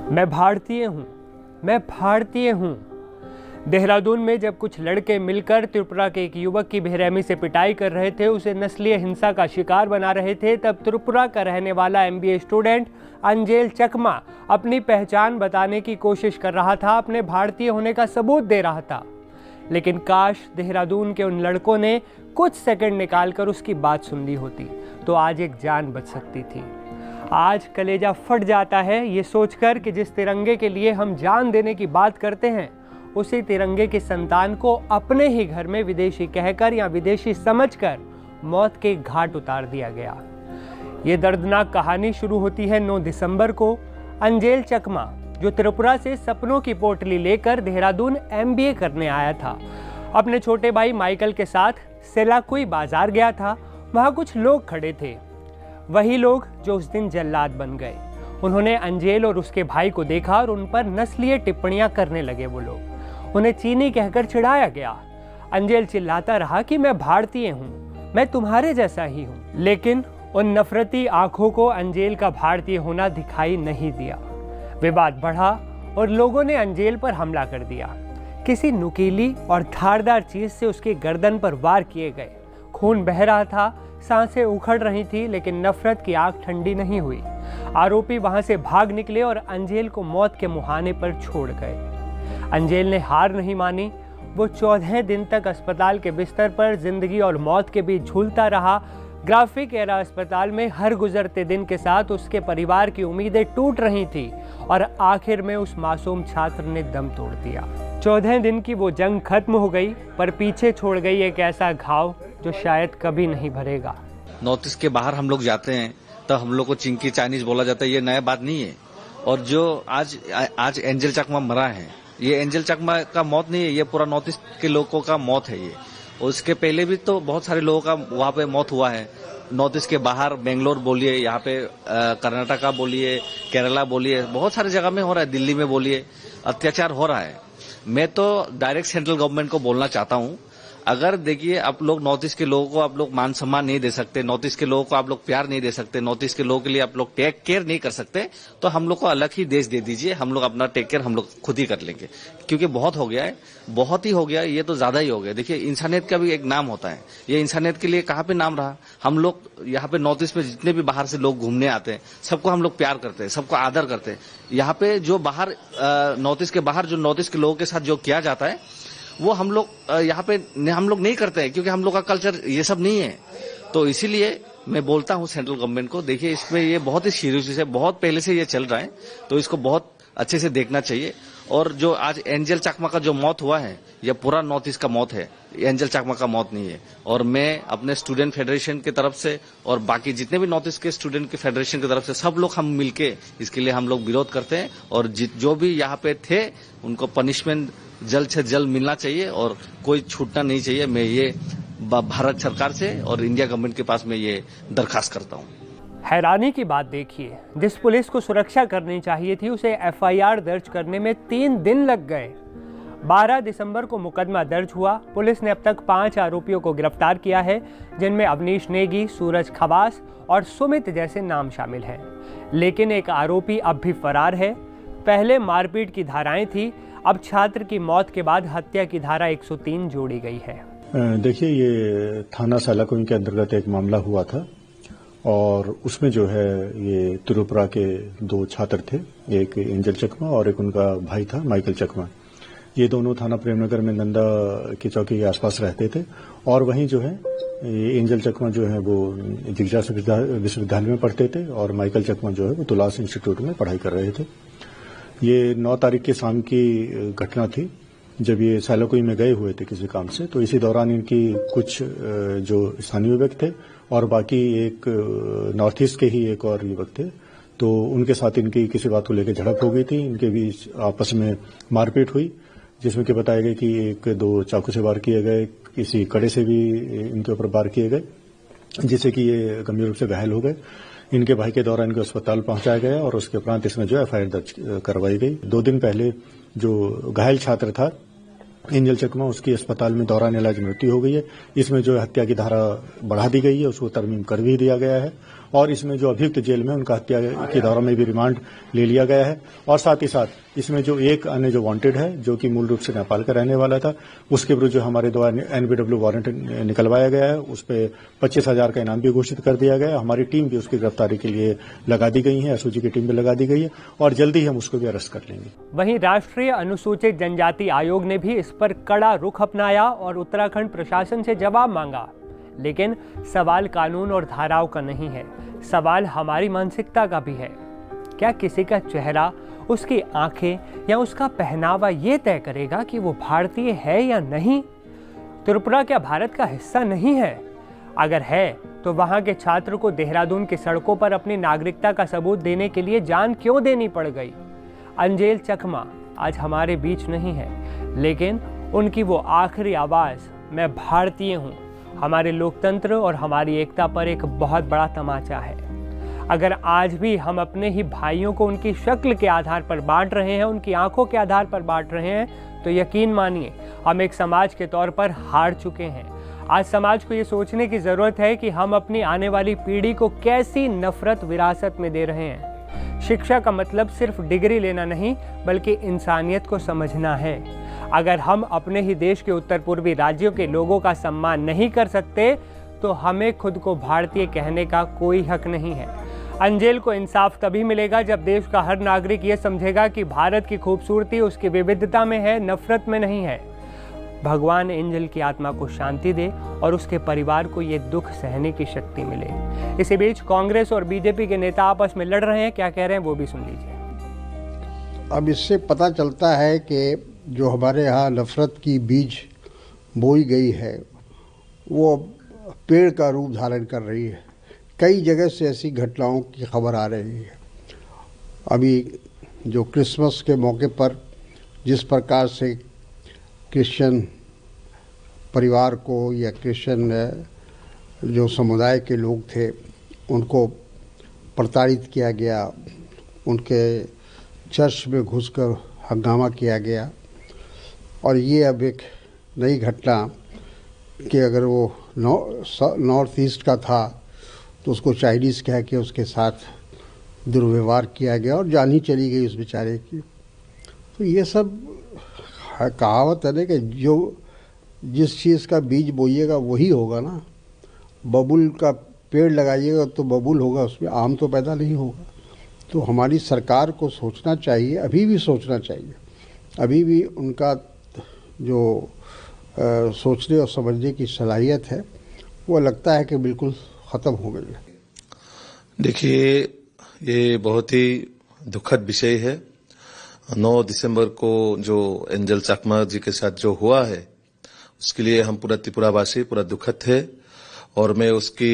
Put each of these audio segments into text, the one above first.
मैं भारतीय हूँ, मैं भारतीय हूँ। देहरादून में जब कुछ लड़के मिलकर त्रिपुरा के एक युवक की बेरहमी से पिटाई कर रहे थे, उसे नस्लीय हिंसा का शिकार बना रहे थे, तब त्रिपुरा का रहने वाला MBA स्टूडेंट अंजेल चकमा अपनी पहचान बताने की कोशिश कर रहा था, अपने भारतीय होने का सबूत दे रहा था। लेकिन काश देहरादून के उन लड़कों ने कुछ सेकंड निकालकर उसकी बात सुन ली होती तो आज एक जान बच सकती थी। आज कलेजा फट जाता है ये सोचकर कि जिस तिरंगे के लिए हम जान देने की बात करते हैं, उसी तिरंगे की संतान को अपने ही घर में विदेशी कहकर या विदेशी समझकर मौत के घाट उतार दिया गया। ये दर्दनाक कहानी शुरू होती है 9 दिसंबर को। अंजेल चकमा, जो त्रिपुरा से सपनों की पोटली लेकर देहरादून MBA करने आया था, अपने छोटे भाई माइकल के साथ सेलाकुई बाजार गया था। वहाँ कुछ लोग खड़े थे, वही लोग जो उस दिन जल्लाद बन गए। उन्होंने अंजेल और उसके भाई को देखा और उन पर नस्लीय टिप्पणियां करने लगे। वो लोग उन्हें चीनी कहकर चिढ़ाया गया। अंजेल चिल्लाता रहा कि मैं भारतीय हूँ, मैं तुम्हारे जैसा ही हूँ। लेकिन उन नफरती आंखों को अंजेल का भारतीय होना दिखाई नहीं दिया। विवाद बढ़ा और लोगों ने अंजेल पर हमला कर दिया। किसी नुकीली और धारदार चीज से उसकी गर्दन पर वार किए गए। खून बह रहा था, सांसें उखड़ रही थी, लेकिन नफरत की आग ठंडी नहीं हुई। आरोपी वहां से भाग निकले और अंजेल को मौत के मुहाने पर छोड़ गए। अंजेल ने हार नहीं मानी। वो 14 दिन तक अस्पताल के बिस्तर पर जिंदगी और मौत के बीच झूलता रहा। ग्राफिक एरा अस्पताल में हर गुजरते दिन के साथ उसके परिवार की उम्मीदें टूट रही थी और आखिर में उस मासूम छात्र ने दम तोड़ दिया। 14 दिन की वो जंग खत्म हो गई, पर पीछे छोड़ गई एक ऐसा घाव जो शायद कभी नहीं भरेगा। नॉर्थ ईस्ट के बाहर हम लोग जाते हैं तो हम लोग को चिंकी चाइनीज बोला जाता है, ये नया बात नहीं है। और जो आज एंजल चकमा मरा है, ये एंजल चकमा का मौत नहीं है, ये पूरा नॉर्थ ईस्ट के लोगों का मौत है ये। और उसके पहले भी तो बहुत सारे लोगों का वहाँ पे मौत हुआ है। नॉर्थ ईस्ट के बाहर बेंगलोर बोलिए, यहाँ पे कर्नाटका बोलिए, केरला बोलिए, बहुत सारी जगह में हो रहा है, दिल्ली में बोलिए, अत्याचार हो रहा है। मैं तो डायरेक्ट सेंट्रल गवर्नमेंट को बोलना चाहता हूँ, अगर देखिए आप लोग नॉर्थ ईस्ट के लोगों को आप लोग मान सम्मान नहीं दे सकते, नॉर्थ ईस्ट के लोगों को आप लोग प्यार नहीं दे सकते, नॉर्थ ईस्ट के लोगों के लिए आप लोग टेक केयर नहीं कर सकते, तो हम लोग को अलग ही देश दे दीजिए। हम लोग अपना टेक केयर हम लोग खुद ही कर लेंगे, क्योंकि बहुत हो गया है, बहुत ही हो गया, ये तो ज्यादा ही हो गया। देखिए इंसानियत का भी एक नाम होता है, ये इंसानियत के लिए कहाँ पे नाम रहा। हम लोग यहाँ पे नॉर्थ ईस्ट में जितने भी बाहर से लोग घूमने आते हैं, सबको हम लोग प्यार करते हैं, सबको आदर करते हैं। यहाँ पे जो बाहर नॉर्थ ईस्ट के बाहर जो नॉर्थ ईस्ट के लोगों के साथ जो किया जाता है, वो हम लोग यहाँ पे हम लोग नहीं करते हैं, क्योंकि हम लोग का कल्चर ये सब नहीं है। तो इसीलिए मैं बोलता हूँ सेंट्रल गवर्नमेंट को, देखिए इसमें ये बहुत ही सीरियस है, बहुत पहले से ये चल रहा है, तो इसको बहुत अच्छे से देखना चाहिए। और जो आज एंजल चकमा का जो मौत हुआ है, ये पूरा नॉर्थ ईस्ट का मौत है, एंजल चकमा का मौत नहीं है। और मैं अपने स्टूडेंट फेडरेशन की तरफ से और बाकी जितने भी नॉर्थ ईस्ट के स्टूडेंट के फेडरेशन की तरफ से सब लोग हम मिलके इसके लिए हम लोग विरोध करते हैं। और जो भी यहाँ पे थे उनको पनिशमेंट जल्द से जल्द मिलना चाहिए और कोई छूटना नहीं चाहिए। मैं ये भारत सरकार से और इंडिया गवर्नमेंट के पास मैं ये दरखास्त करता हूँ। हैरानी की बात देखिए, जिस पुलिस को सुरक्षा करनी चाहिए थी, उसे FIR दर्ज करने में 3 दिन लग गए। 12 दिसंबर को मुकदमा दर्ज हुआ। पुलिस ने अब तक 5 आरोपियों को गिरफ्तार किया है, जिनमें अवनीश नेगी, सूरज खवास और सुमित जैसे नाम शामिल हैं। लेकिन एक आरोपी अब भी फरार है। पहले मारपीट की धाराएं थी, अब छात्र की मौत के बाद हत्या की धारा 103 जोड़ी गई है। देखिए, ये थाना सेलाकुई के अंतर्गत एक मामला हुआ था और उसमें जो है ये त्रिपुरा के 2 छात्र थे, एक एंजल चकमा और एक उनका भाई था माइकल चकमा। ये दोनों थाना प्रेमनगर में नंदा की चौकी के आसपास रहते थे और वहीं जो है ये एंजल चकमा जो है वो जिग्जास विश्वविद्यालय में पढ़ते थे और माइकल चकमा जो है वो तुलास इंस्टीट्यूट में पढ़ाई कर रहे थे। ये 9 तारीख की शाम की घटना थी, जब ये सेलाकुई में गए हुए थे किसी काम से। तो इसी दौरान इनकी कुछ जो स्थानीय युवक थे और बाकी एक नॉर्थ ईस्ट के ही एक और युवक थे, तो उनके साथ इनकी किसी बात को लेकर झड़प हो गई थी। इनके बीच आपस में मारपीट हुई, जिसमें कि बताया गया कि 1-2 चाकू से वार किए गए, किसी कड़े से भी इनके ऊपर वार किए गए, जिससे कि ये गंभीर रूप से घायल हो गए। इनके भाई के द्वारा इनको अस्पताल पहुंचाया गया और उसके उपरांत इसमें जो FIR दर्ज करवाई गई। 2 दिन पहले जो घायल छात्र था एंजल चकमा, उसकी अस्पताल में दौरान इलाज मृत्यु हो गई है। इसमें जो हत्या की धारा बढ़ा दी गई है, उसको तरमीम कर भी दिया गया है और इसमें जो अभियुक्त जेल में उनका हत्या के दौरान में भी रिमांड ले लिया गया है। और साथ ही साथ इसमें जो एक अन्य जो वांटेड है, जो कि मूल रूप से नेपाल का रहने वाला था, उसके विरुद्ध जो हमारे द्वारा NBW वारंट निकलवाया गया है, उस पर 25,000 का इनाम भी घोषित कर दिया गया है। हमारी टीम भी उसकी गिरफ्तारी के लिए लगा दी गई है, SOG की टीम भी लगा दी गई है और जल्दी ही हम उसको भी अरेस्ट कर लेंगे। वहीं राष्ट्रीय अनुसूचित जनजाति आयोग ने भी इस पर कड़ा रुख अपनाया और उत्तराखंड प्रशासन से जवाब मांगा। लेकिन सवाल कानून और धाराओं का नहीं है, सवाल हमारी मानसिकता का भी है। क्या किसी का चेहरा, उसकी आंखें या उसका पहनावा ये तय करेगा कि वो भारतीय है या नहीं? त्रिपुरा क्या भारत का हिस्सा नहीं है? अगर है तो वहां के छात्र को देहरादून की सड़कों पर अपनी नागरिकता का सबूत देने के लिए जान क्यों देनी पड़ गई? अंजेल चकमा आज हमारे बीच नहीं है, लेकिन उनकी वो आखिरी आवाज, मैं भारतीय हूँ, हमारे लोकतंत्र और हमारी एकता पर एक बहुत बड़ा तमाचा है। अगर आज भी हम अपने ही भाइयों को उनकी शक्ल के आधार पर बांट रहे हैं, उनकी आंखों के आधार पर बांट रहे हैं, तो यकीन मानिए हम एक समाज के तौर पर हार चुके हैं। आज समाज को ये सोचने की ज़रूरत है कि हम अपनी आने वाली पीढ़ी को कैसी नफरत विरासत में दे रहे हैं। शिक्षा का मतलब सिर्फ डिग्री लेना नहीं, बल्कि इंसानियत को समझना है। अगर हम अपने ही देश के उत्तर पूर्वी राज्यों के लोगों का सम्मान नहीं कर सकते, तो हमें खुद को भारतीय कहने का कोई हक नहीं है। अंजेल को इंसाफ तभी मिलेगा जब देश का हर नागरिक ये समझेगा कि भारत की खूबसूरती उसकी विविधता में है, नफरत में नहीं है। भगवान एंजल की आत्मा को शांति दे और उसके परिवार को ये दुख सहने की शक्ति मिले। इसी बीच कांग्रेस और बीजेपी के नेता आपस में लड़ रहे हैं, क्या कह रहे हैं वो भी सुन लीजिए। अब इससे पता चलता है कि जो हमारे यहाँ नफरत की बीज बोई गई है वो पेड़ का रूप धारण कर रही है। कई जगह से ऐसी घटनाओं की खबर आ रही है। अभी जो क्रिसमस के मौके पर जिस प्रकार से क्रिश्चियन परिवार को या क्रिश्चियन जो समुदाय के लोग थे उनको प्रताड़ित किया गया, उनके चर्च में घुसकर हंगामा किया गया, और ये अब एक नई घटना कि अगर वो नॉर्थ ईस्ट का था तो उसको चाइनीज़ कह के उसके साथ दुर्व्यवहार किया गया और जान ही चली गई उस बेचारे की। तो ये सब कहावत है ना कि जो जिस चीज़ का बीज बोइएगा वही होगा ना। बबूल का पेड़ लगाइएगा तो बबूल होगा, उसमें आम तो पैदा नहीं होगा। तो हमारी सरकार को सोचना चाहिए, अभी भी सोचना चाहिए, अभी भी उनका जो सोचने और समझने की सलाहियत है वो लगता है कि बिल्कुल ख़त्म हो गई है। देखिए, ये बहुत ही दुखद विषय है। 9 दिसंबर को जो एंजल चकमा जी के साथ जो हुआ है उसके लिए हम पूरा त्रिपुरावासी पूरा दुखद है, और मैं उसकी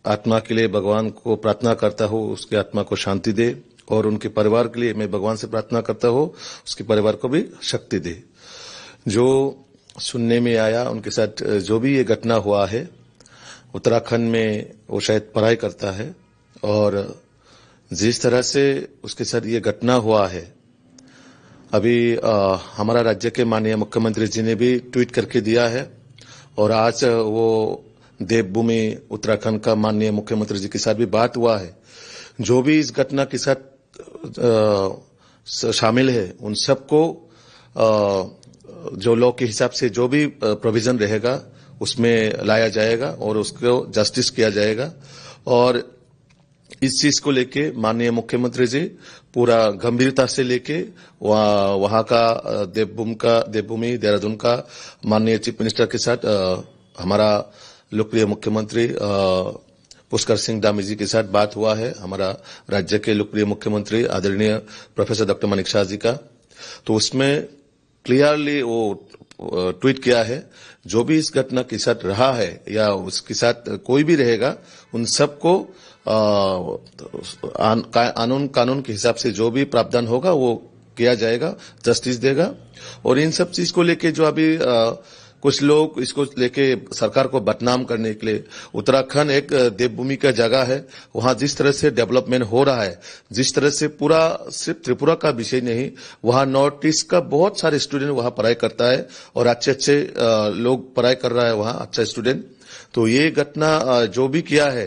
आत्मा के लिए भगवान को प्रार्थना करता हूँ उसकी आत्मा को शांति दे, और उनके परिवार के लिए मैं भगवान से प्रार्थना करता हूँ उसके परिवार को भी शक्ति दे। जो सुनने में आया उनके साथ जो भी ये घटना हुआ है, उत्तराखंड में वो शायद पढ़ाई करता है, और जिस तरह से उसके साथ ये घटना हुआ है, अभी हमारा राज्य के माननीय मुख्यमंत्री जी ने भी ट्वीट करके दिया है, और आज वो देवभूमि उत्तराखंड का माननीय मुख्यमंत्री जी के साथ भी बात हुआ है। जो भी इस घटना के साथ शामिल है उन सबको जो लॉ के हिसाब से जो भी प्रोविजन रहेगा उसमें लाया जाएगा और उसको जस्टिस किया जाएगा। और इस चीज को लेके माननीय मुख्यमंत्री जी पूरा गंभीरता से लेके वहां का देवभूमि देहरादून का माननीय चीफ मिनिस्टर के साथ हमारा लोकप्रिय मुख्यमंत्री पुष्कर सिंह धामी जी के साथ बात हुआ है, हमारा राज्य के लोकप्रिय मुख्यमंत्री आदरणीय प्रोफेसर डॉक्टर मानिक शाह जी का। तो उसमें क्लियरली वो ट्वीट किया है, जो भी इस घटना के साथ रहा है या उसके साथ कोई भी रहेगा उन सबको कानून के हिसाब से जो भी प्रावधान होगा वो किया जाएगा, जस्टिस देगा। और इन सब चीज को लेके जो अभी कुछ लोग इसको लेके सरकार को बदनाम करने के लिए, उत्तराखंड एक देवभूमि का जगह है, वहां जिस तरह से डेवलपमेंट हो रहा है, जिस तरह से पूरा सिर्फ त्रिपुरा का विषय नहीं, वहां नॉर्थ ईस्ट का बहुत सारे स्टूडेंट वहां पढ़ाई करता है और अच्छे लोग पढ़ाई कर रहा है वहां, अच्छा स्टूडेंट। तो ये घटना जो भी किया है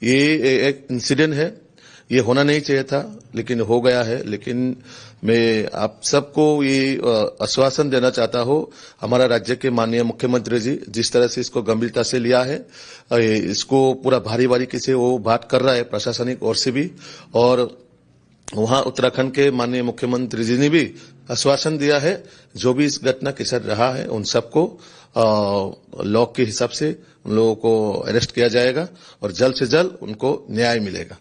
ये एक इंसिडेंट है, ये होना नहीं चाहिए था, लेकिन हो गया है। लेकिन मैं आप सबको ये आश्वासन देना चाहता हूं, हमारा राज्य के माननीय मुख्यमंत्री जी जिस तरह से इसको गंभीरता से लिया है, इसको पूरा भारी बारीकी से वो बात कर रहा है प्रशासनिक ओर से भी, और वहां उत्तराखंड के माननीय मुख्यमंत्री जी ने भी आश्वासन दिया है जो भी इस घटना के साथ रहा है उन सबको लॉ के हिसाब से उन लोगों को अरेस्ट किया जाएगा और जल्द से जल्द उनको न्याय मिलेगा।